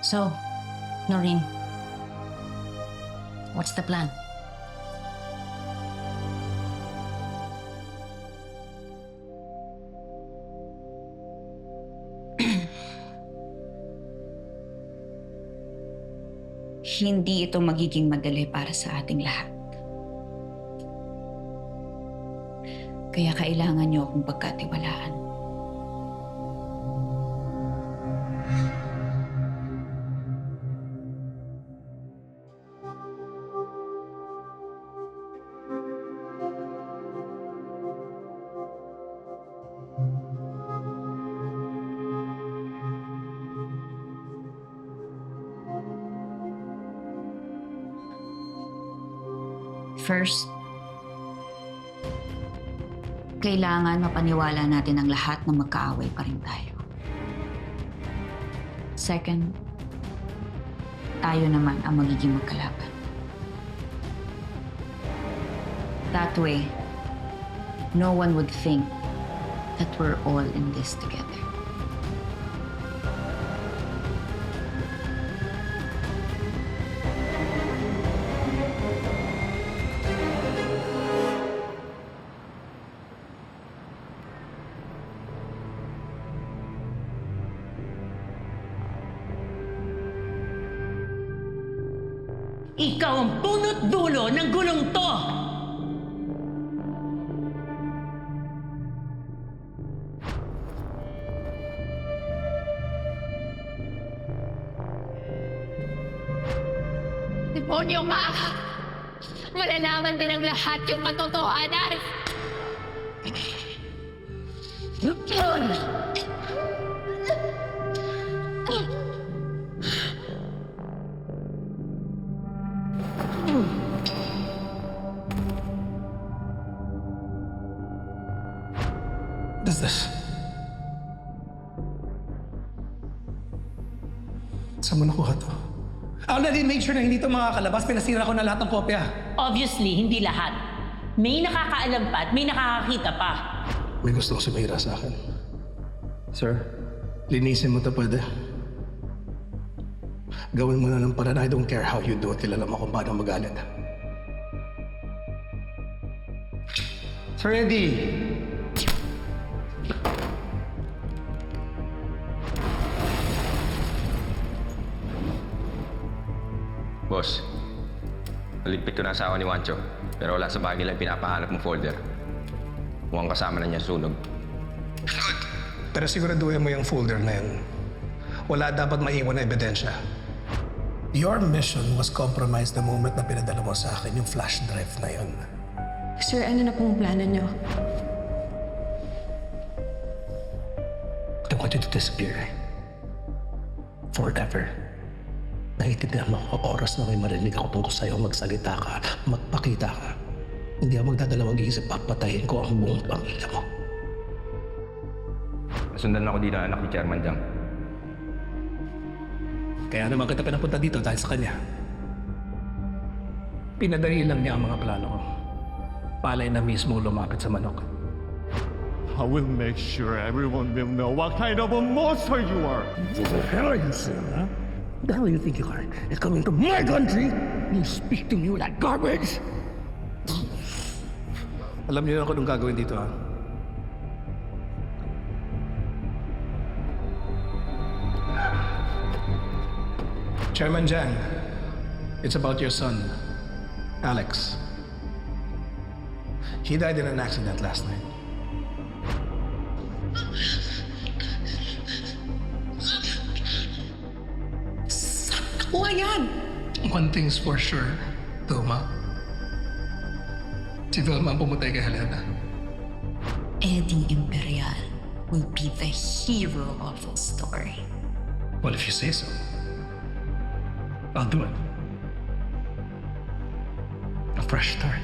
So, Noreen, what's the plan? Hindi ito magiging madali para sa ating lahat. Kaya kailangan niyo akong pagkatiwalaan. First, kailangan mapaniwala natin ang lahat na magkaaway pa rin tayo. Second, tayo naman ang magiging magkalaban. That way, no one would think that we're all in this together. Ikaw ang punot dulo ng gulong to! Demonyo ka! Malalaman din ng lahat yung katotohanan! What is this? Saan mo nakuha to? I already made sure na hindi to makakalabas. Pinasira ko na lahat ng kopya. Obviously, hindi lahat. May nakakaalam pa at may nakakakita pa. May gusto ko sumira sa akin. Sir, linisin mo to pwede. Gawin mo na ng paraan. I don't care how you do it. Kilala mo kung paano magalit. Sir Eddie! Boss, naligpit ko na asawa ni Wancho, pero wala sa bahay nila yung pinapahanap mong folder. Mukhang kasama na niya sunog. Good. Pero siguraduhin mo yung folder na yun. Wala dapat maiwan na ebidensya. Your mission was compromised the moment na pinadala mo sa akin yung flash drive na yun. Sir, ano na pong plano niyo? I want you to disappear. Forever. Naiintindihan mo ako oras na may marinig ako tungkol sa'yo, magsalita ka, magpakita ka. Hindi ako magdadalawang isip, papatayin ko ang buong pamilya mo. Nasundan ako dito ng anak ni Chairman Jiang. Kaya naman kita pinapunta dito dahil sa kanya. Pinadali lang niya ang mga plano ko. Palay na mismo lumapit sa manok. I will make sure everyone will know what kind of a monster you are. Who the hell are you, sir, huh? Who the hell do you think you are? You're coming to my country and you speak to me with that garbage? Alam niyo na kung anong gagawin dito, ha? Chairman Jiang, it's about your son, Alex. He died in an accident last night. Kuha yan! One thing's for sure, Toma. Si Velma ang pumatay kay Helena. Eddie Imperial will be the hero of the story. Well, if you say so, I'll do it. A fresh start.